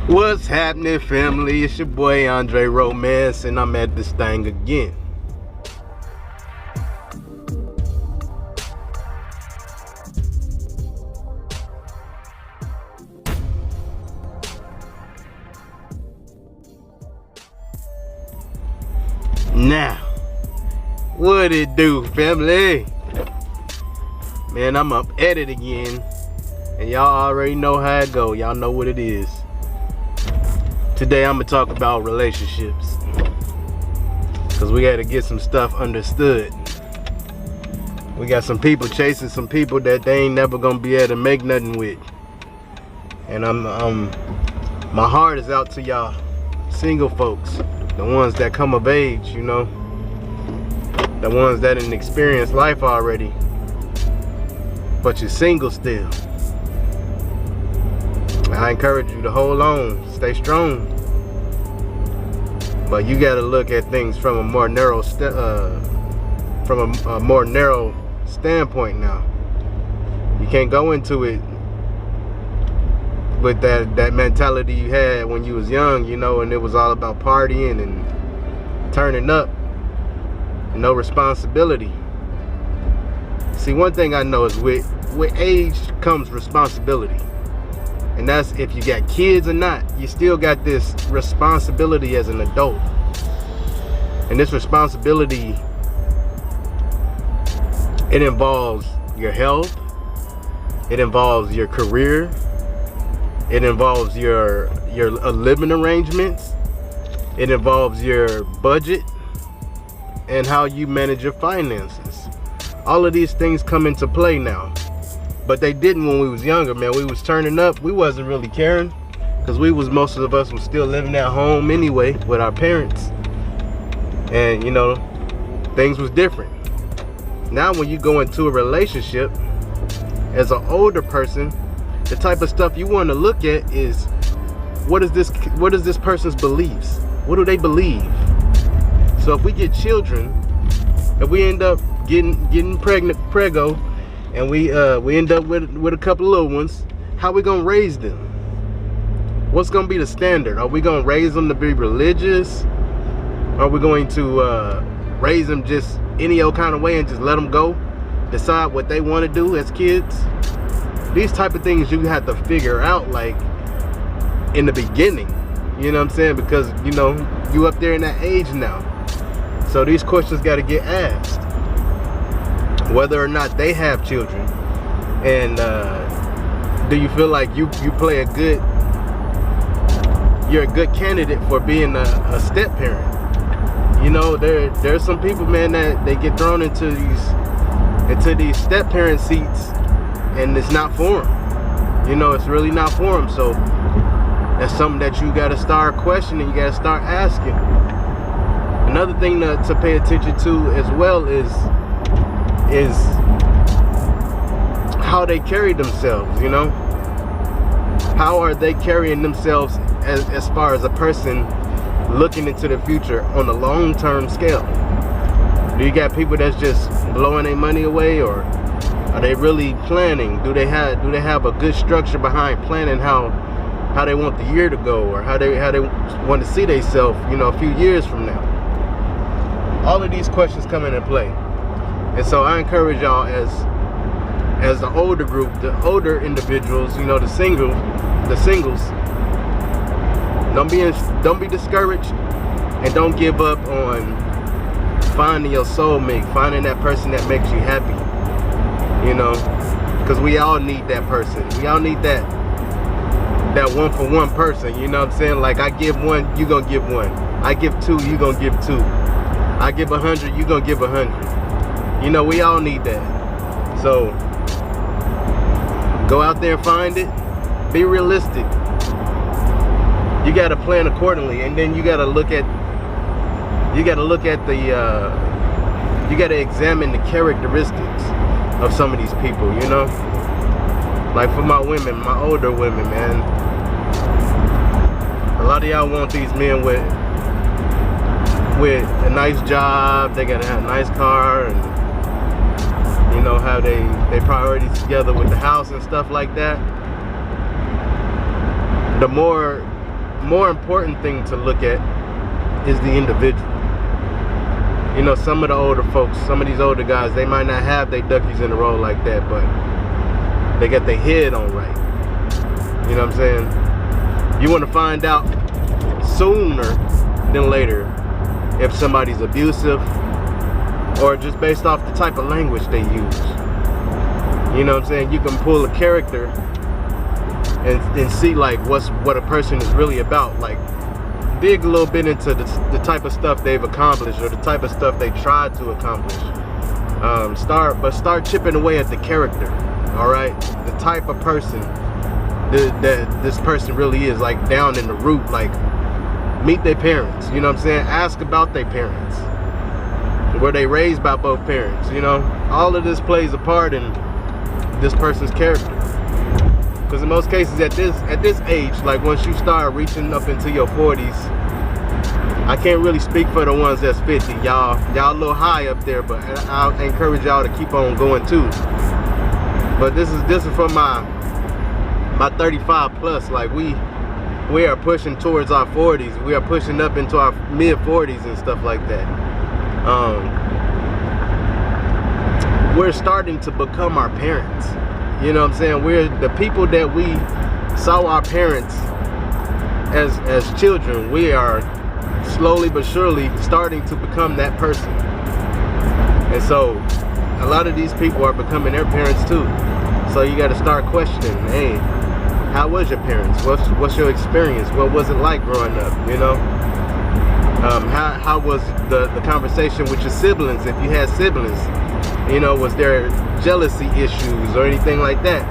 What's happening, family? It's your boy Andre Romance, and I'm at this thing again. Now, what it do, family? Man, I'm up at it again, and y'all already know how it go. Y'all know what it is. Today I'm gonna talk about relationships, cause we gotta get some stuff understood. We got some people chasing some people that they ain't never gonna be able to make nothing with. And my heart is out to y'all single folks, the ones that come of age, you know, the ones that didn't experience life already, but you're single still. I encourage you to hold on, stay strong. But you gotta look at things from a more narrow standpoint now. You can't go into it with that mentality you had when you was young, you know, and it was all about partying and turning up, no responsibility. See, one thing I know is with age comes responsibility. And that's if you got kids or not, you still got this responsibility as an adult. And this responsibility, it involves your health, it involves your career, it involves your living arrangements, it involves your budget, and how you manage your finances. All of these things come into play now. But they didn't when we was younger, man. We was turning up. We wasn't really caring, because most of us was still living at home anyway with our parents. And, you know, things was different. Now when you go into a relationship as an older person, the type of stuff you want to look at is what is this person's beliefs? What do they believe? So if we get children, if we end up getting preggo, and we end up with a couple of little ones, how we gonna raise them? What's gonna be the standard? Are we gonna raise them to be religious? Are we going to raise them just any old kind of way and just let them go, decide what they want to do as kids? These type of things you have to figure out, like, in the beginning, you know what I'm saying? Because, you know, you up there in that age now, so these questions got to get asked, whether or not they have children. And do you feel like you play you're a good candidate for being a step parent? You know, there's some people, man, that they get thrown into these step parent seats, and it's not for them. You know, it's really not for them. So that's something that you got to start questioning. You got to start asking. Another thing to pay attention to as well is how they carry themselves, you know? How are they carrying themselves as far as a person looking into the future on a long-term scale? Do you got people that's just blowing their money away, or are they really planning? Do they have a good structure behind planning how they want the year to go, or how they want to see themselves, you know, a few years from now? All of these questions come into play. And so I encourage y'all as the older group, the older individuals, you know, the singles, don't be discouraged, and don't give up on finding your soulmate, finding that person that makes you happy. You know, because we all need that person. We all need that one-for-one person. You know what I'm saying? Like, I give one, you gonna give one. I give two, you gonna give two. I give 100, you gonna give 100. You know, we all need that. So go out there and find it. Be realistic. You got to plan accordingly, and then you got to look at you got to examine the characteristics of some of these people, you know? Like for my women, my older women, man, a lot of y'all want these men with a nice job. They gotta have a nice car, and you know, how they priorities together with the house and stuff like that. The more more important thing to look at is the individual. You know, some of the older folks, some of these older guys, they might not have their duckies in a row like that, but they got their head on right. You know what I'm saying? You want to find out sooner than later if somebody's abusive, or just based off the type of language they use. You know what I'm saying? You can pull a character and see like what a person is really about. Like, dig a little bit into the type of stuff they've accomplished, or the type of stuff they tried to accomplish. Start chipping away at the character. All right, the type of person that this person really is, like down in the root. Like, meet their parents. You know what I'm saying? Ask about their parents. Were they raised by both parents? You know, all of this plays a part in this person's character. Because in most cases at this age, like once you start reaching up into your 40s, I can't really speak for the ones that's 50. Y'all a little high up there, but I'll encourage y'all to keep on going too. But this is for my 35 plus. Like we are pushing towards our 40s. We are pushing up into our mid 40s and stuff like that. We're starting to become our parents. You know what I'm saying? We're the people that we saw our parents as children. We are slowly but surely starting to become that person. And so a lot of these people are becoming their parents too. So you got to start questioning, hey, how was your parents? What's your experience? What was it like growing up? You know, how was the conversation with your siblings, if you had siblings? You know, was there jealousy issues or anything like that?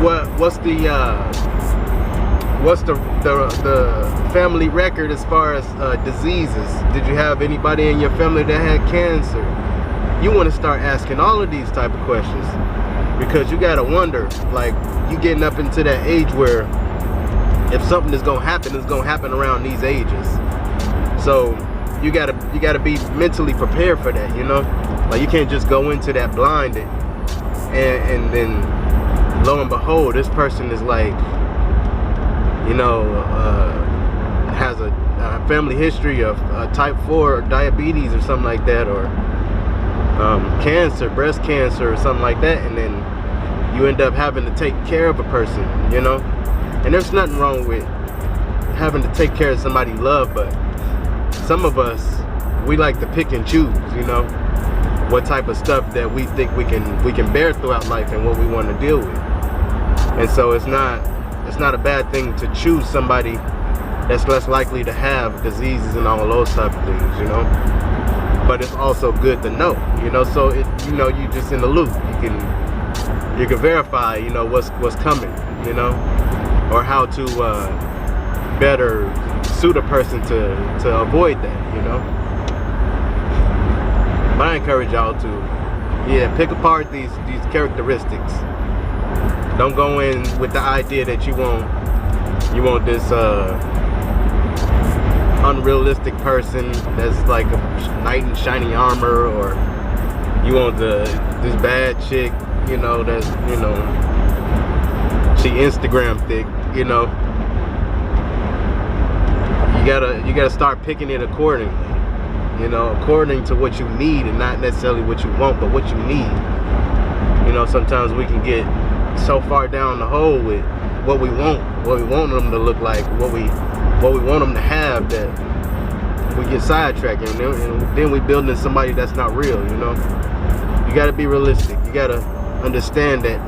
What's the family record as far as diseases? Did you have anybody in your family that had cancer? You want to start asking all of these type of questions, because you gotta wonder, like, you getting up into that age where if something is gonna happen, it's gonna happen around these ages. So you gotta be mentally prepared for that, you know? Like, you can't just go into that blinded and then lo and behold, this person is like, you know, has a family history of type 4 diabetes or something like that, or cancer, breast cancer or something like that, and then you end up having to take care of a person, you know? And there's nothing wrong with having to take care of somebody you love, but some of us, we like to pick and choose, you know, what type of stuff that we think we can bear throughout life and what we want to deal with. And so it's not a bad thing to choose somebody that's less likely to have diseases and all those type of things, you know. But it's also good to know, you know, so you know, you just in the loop. You can verify, you know, what's coming, you know, or how to better suit a person to avoid that, you know. But I encourage y'all to, yeah, pick apart these characteristics. Don't go in with the idea that you want this unrealistic person that's like a knight in shining armor, or you want this bad chick, you know, that's, you know, she Instagram thick, you know. You gotta start picking it accordingly, you know, according to what you need, and not necessarily what you want, but what you need. You know, sometimes we can get so far down the hole with what we want them to look like, what we want them to have, that we get sidetracked, and then we building somebody that's not real, you know. You gotta be realistic. You gotta understand that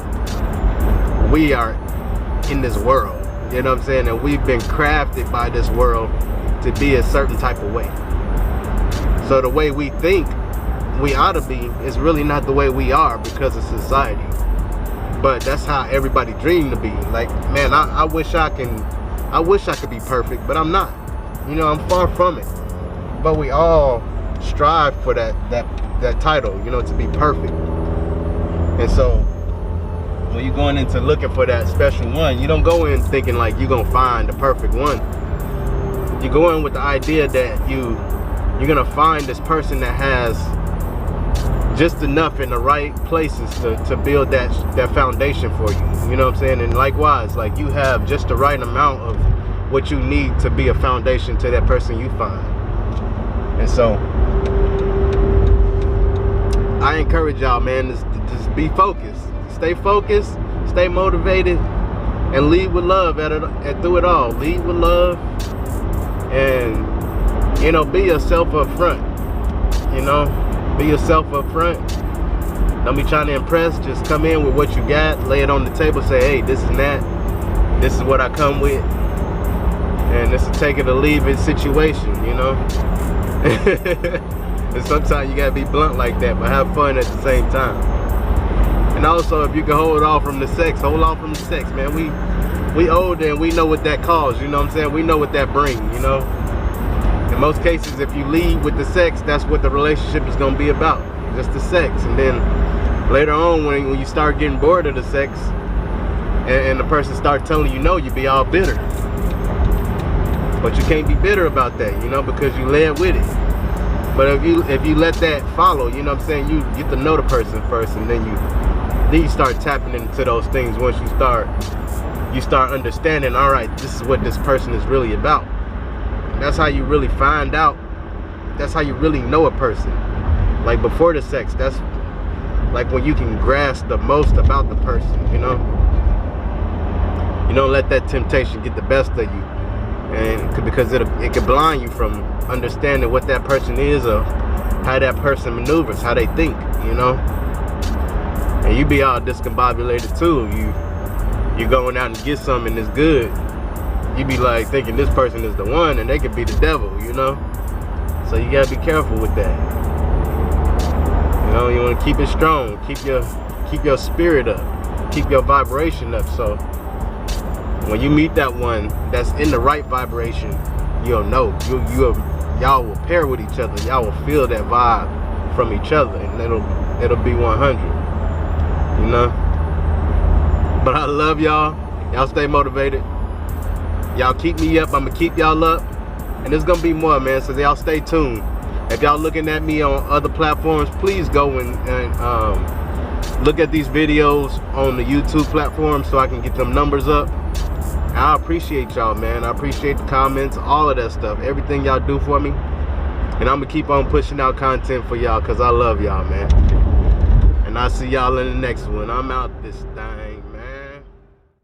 we are in this world, you know what I'm saying, and we've been crafted by this world to be a certain type of way. So the way we think we ought to be is really not the way we are because of society. But that's how everybody dreamed to be. Like, man, I wish I could be perfect, but I'm not. You know, I'm far from it. But we all strive for that title, you know, to be perfect. And so when you're going into looking for that special one, you don't go in thinking like you're gonna find the perfect one. You go in with the idea that you're gonna find this person that has just enough in the right places to build that foundation for you. You know what I'm saying? And likewise, like, you have just the right amount of what you need to be a foundation to that person you find. And so I encourage y'all, man, just be focused, stay motivated, and lead with love through it all. Lead with love, and, you know, be yourself up front. You know, be yourself up front. Don't be trying to impress. Just come in with what you got, lay it on the table, say, hey, this and that, this is what I come with, and it's a take it or leave it situation, you know. And sometimes you gotta be blunt like that, but have fun at the same time. And also, if you can hold off from the sex, hold off from the sex, man. We older and we know what that caused, you know what I'm saying? We know what that brings, you know. In most cases, if you lead with the sex, that's what the relationship is gonna be about, just the sex. And then later on, when you start getting bored of the sex, and the person starts telling you no, you be all bitter. But you can't be bitter about that, you know, because you led with it. But if you let that follow, you know what I'm saying, you get to know the person first, and then you start tapping into those things. Once you start understanding, all right, this is what this person is really about. And that's how you really find out. That's how you really know a person. Like, before the sex, that's like when you can grasp the most about the person, you know. You don't let that temptation get the best of you, and because it can blind you from understanding what that person is, or how that person maneuvers, how they think, you know. And you be all discombobulated too. You going out and get something that's good, you be like thinking this person is the one, and they could be the devil, you know. So you gotta be careful with that. You know, you want to keep it strong, keep your spirit up, keep your vibration up. So when you meet that one that's in the right vibration, you'll know. Y'all will pair with each other. Y'all will feel that vibe from each other, and it'll be 100. You know. But I love y'all. Y'all stay motivated. Y'all keep me up. I'ma keep y'all up, and there's gonna be more, man. So y'all stay tuned. If y'all looking at me on other platforms, please go and look at these videos on the YouTube platform so I can get them numbers up. I appreciate y'all, man. I appreciate the comments, all of that stuff, everything y'all do for me. And I'm gonna keep on pushing out content for y'all, because I love y'all, man. And I'll see y'all in the next one. I'm out this time.